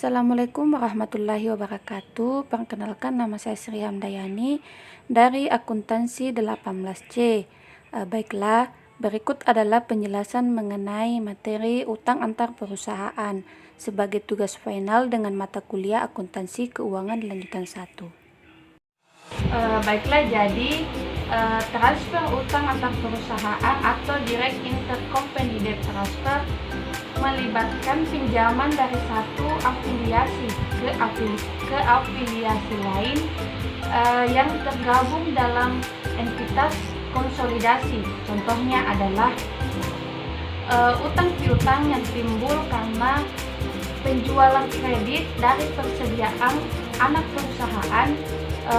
Assalamualaikum warahmatullahi wabarakatuh. Perkenalkan, nama saya Sri Hamdayani dari akuntansi 18C. Baiklah, berikut adalah penjelasan mengenai materi utang antar perusahaan sebagai tugas final dengan mata kuliah akuntansi keuangan lanjutan 1. Baiklah, jadi transfer utang antar perusahaan atau direct intercompany debt transfer melibatkan pinjaman dari satu afiliasi ke afiliasi lain yang tergabung dalam entitas konsolidasi. Contohnya adalah utang piutang yang timbul karena penjualan kredit dari persediaan anak perusahaan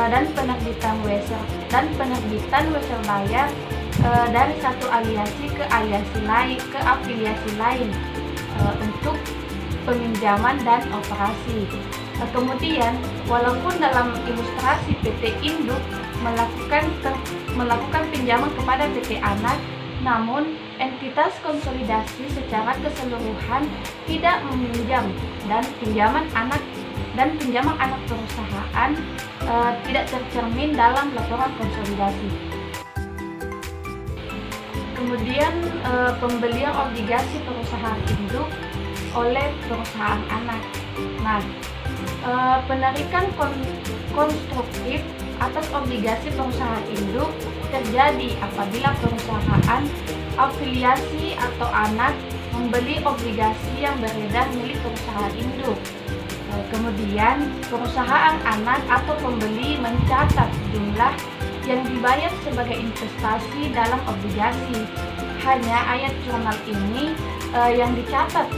dan penerbitan wesel bayar dari satu afiliasi ke afiliasi lain untuk peminjaman dan operasi. Kemudian, walaupun dalam ilustrasi PT Induk melakukan pinjaman kepada PT Anak, namun entitas konsolidasi secara keseluruhan tidak meminjam dan pinjaman anak perusahaan tidak tercermin dalam laporan konsolidasi. Kemudian pembelian obligasi perusahaan induk oleh perusahaan anak. Nah, penarikan konstruktif atas obligasi perusahaan induk terjadi apabila perusahaan afiliasi atau anak membeli obligasi yang beredar milik perusahaan induk. Kemudian perusahaan anak atau pembeli mencatat jumlah yang dibayar sebagai investasi dalam obligasi. Hanya ayat jurnal ini yang dicatat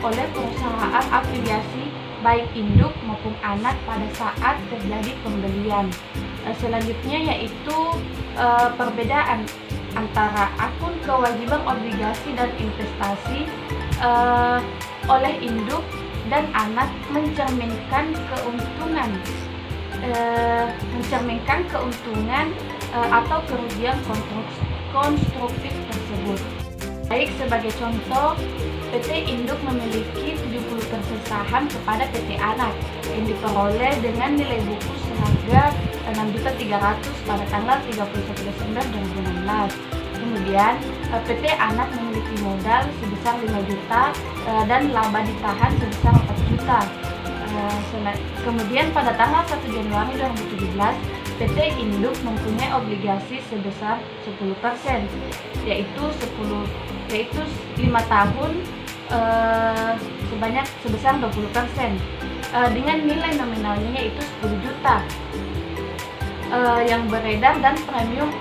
oleh perusahaan afiliasi baik induk maupun anak pada saat terjadi pembelian. Selanjutnya yaitu perbedaan antara akun kewajiban obligasi dan investasi oleh induk dan anak mencerminkan keuntungan atau kerugian konstruktif tersebut. Baik, sebagai contoh, PT Induk memiliki 70% saham kepada PT Anak yang diperoleh dengan nilai buku seharga 6.300.000 pada tanggal 31 Desember 2016. Kemudian PT Anak memiliki modal sebesar 5 juta dan laba ditahan sebesar 4 juta. Kemudian pada tanggal 1 Januari 2017 PT Induk mempunyai obligasi sebesar 10%, yaitu 5 tahun sebesar 20%, dengan nilai nominalnya yaitu 10 juta yang beredar dan premium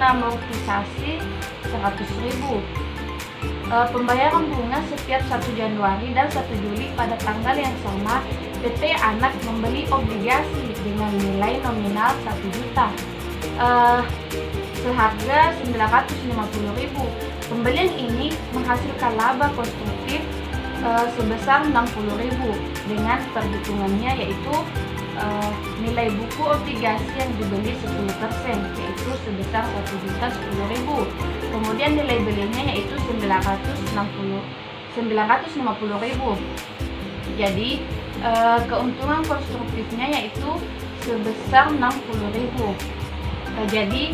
amortisasi 100.000. Pembayaran bunga setiap 1 Januari dan 1 Juli pada tanggal yang sama. PT Anak membeli obligasi dengan nilai nominal 1 juta seharga 950.000. Pembelian ini menghasilkan laba konstruktif sebesar 60.000 dengan perhitungannya yaitu nilai buku obligasi yang dibeli 10% yaitu sebesar 1.010.000. Kemudian nilai belinya yaitu 950.000. Jadi keuntungan konstruktifnya yaitu sebesar 60.000. Jadi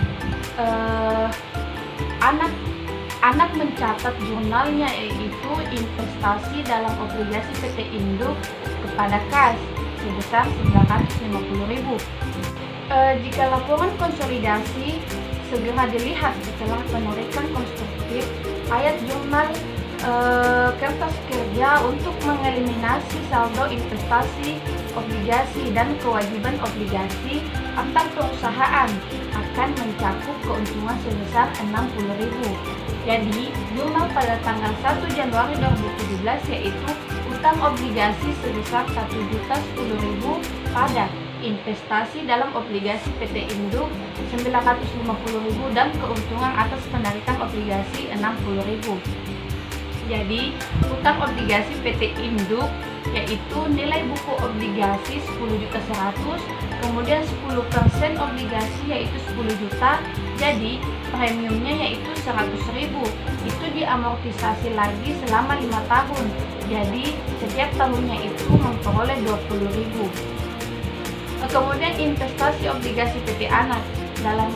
anak mencatat jurnalnya yaitu investasi dalam obligasi PT Induk kepada kas sebesar 950.000. Jika laporan konsolidasi segera dilihat setelah penarikan konstruktif, ayat jurnal kertas kerja untuk mengeliminasi saldo investasi obligasi dan kewajiban obligasi antar perusahaan akan mencakup keuntungan sebesar 60.000. Jadi, jurnal pada tanggal 1 Januari 2017 yaitu utang obligasi sebesar 1.010.000 pada investasi dalam obligasi PT Induk 950.000 dan keuntungan atas penarikan obligasi 60.000. Jadi, utang obligasi PT Induk yaitu nilai buku obligasi 10.100.000, kemudian 10% obligasi yaitu 10 juta Jadi premiumnya yaitu 100.000, itu diamortisasi lagi selama 5 tahun. Jadi setiap tahunnya itu memperoleh 20.000. Kemudian investasi obligasi PT Anak dalam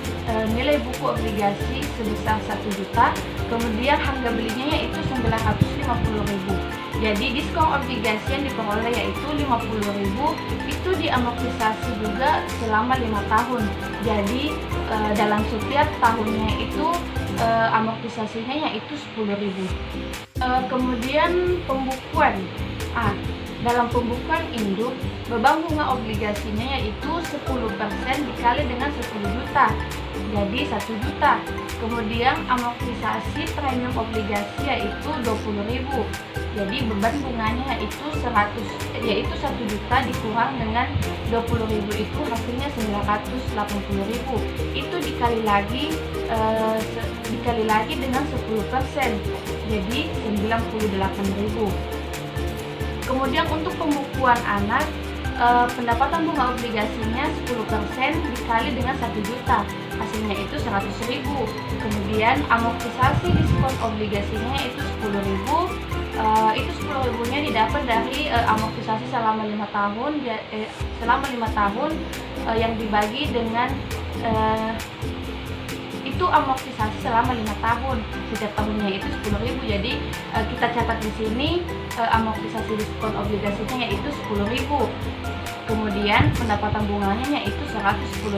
nilai buku obligasi sebesar 1 juta, kemudian harga belinya yaitu 950.000. Jadi diskon obligasi yang diperoleh yaitu 50.000, itu diamortisasi juga selama 5 tahun. Jadi dalam setiap tahunnya itu amortisasinya yaitu 10.000. Kemudian pembukuan. Dalam pembukuan induk, beban bunga obligasinya yaitu 10% dikali dengan 10 juta, jadi 1 juta. Kemudian amortisasi premium obligasi yaitu 20.000. Jadi beban bunganya yaitu 1 juta dikurang dengan 20.000 itu hasilnya 980.000. Itu dikali lagi dengan 10%, jadi 98.000. Kemudian untuk pembukuan anak, pendapatan bunga obligasinya 10% dikali dengan 1 juta, hasilnya itu 100.000. Kemudian amortisasi diskon obligasinya itu 10.000. Itu 10.000-nya didapat dari amortisasi selama 5 tahun, yang dibagi dengan itu amortisasi selama 5 tahun. Setiap tahunnya itu 10.000. Jadi kita catat di sini amortisasi diskon obligasinya yaitu 10.000. Kemudian pendapatan bunganya yaitu 110.000.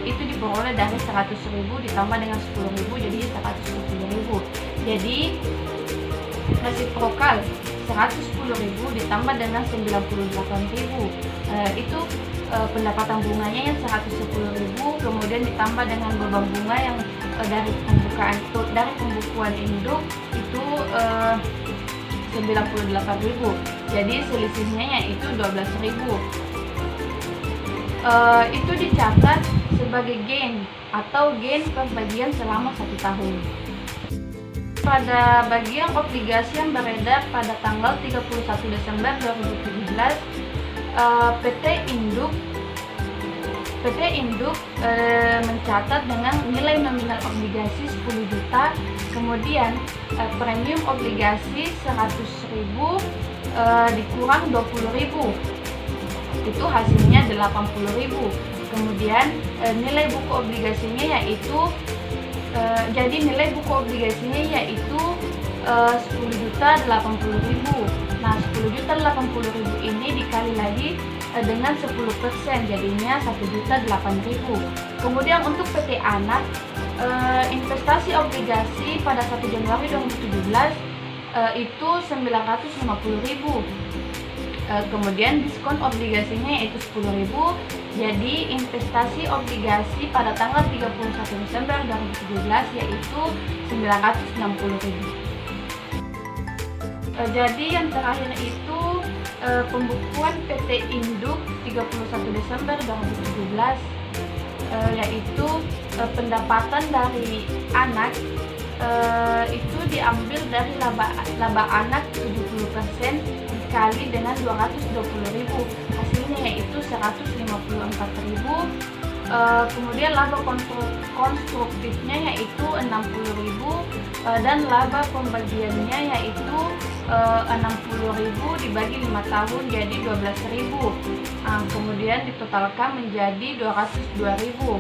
Itu diperoleh dari 100.000 ditambah dengan 10.000 jadi 110.000. Jadi resiprokal 110.000 ditambah dengan 98.000. Itu pendapatan bunganya yang 110.000, kemudian ditambah dengan beban bunga yang dari pembukuan induk itu 98.000. Jadi selisihnya yaitu 12.000. Itu dicatat sebagai gain atau gain perbagian selama 1 tahun. Pada bagian obligasi yang beredar pada tanggal 31 Desember 2017, PT Induk mencatat dengan nilai nominal obligasi 10 juta, kemudian premium obligasi 100.000 dikurang 20.000, itu hasilnya 80.000. Kemudian nilai buku obligasinya yaitu jadi nilai buku obligasinya yaitu 10.080.000. Nah, 10.080.000 ini dikali lagi dengan 10%, jadinya 1.008.000. Kemudian untuk PT Anak, investasi obligasi pada 1 Januari 2017 itu 950.000. Kemudian diskon obligasinya yaitu 10.000. Jadi investasi obligasi pada tanggal 31 Desember 2017 yaitu 960.000. Jadi yang terakhir itu pembukuan PT Induk 31 Desember 2017, yaitu pendapatan dari anak itu diambil dari laba anak 70% dikali dengan 220.000, hasilnya yaitu 154.000. Kemudian laba konstruktifnya yaitu 60.000, dan laba pembagiannya yaitu 60.000 dibagi 5 tahun jadi 12.000. Kemudian ditotalkan menjadi 202.000.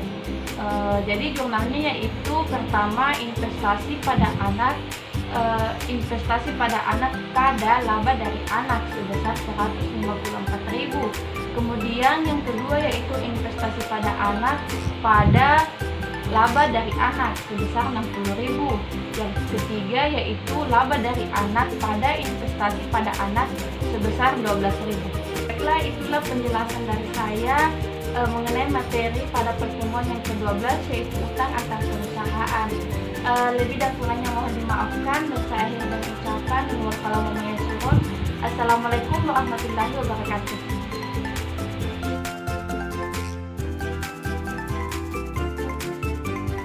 Jadi jumlahnya yaitu pertama investasi pada anak pada laba dari anak sebesar 154.000. Kemudian yang kedua yaitu investasi pada anak pada laba dari anak sebesar 60.000. Yang ketiga yaitu laba dari anak pada investasi pada anak sebesar 12.000. Baiklah, itulah penjelasan dari saya mengenai materi pada pertemuan yang ke-12 yaitu utang antar perusahaan. Lebih dan kurangnya mohon dimaafkan, dan saya akhiri dengan ucapan Assalamualaikum warahmatullahi wabarakatuh.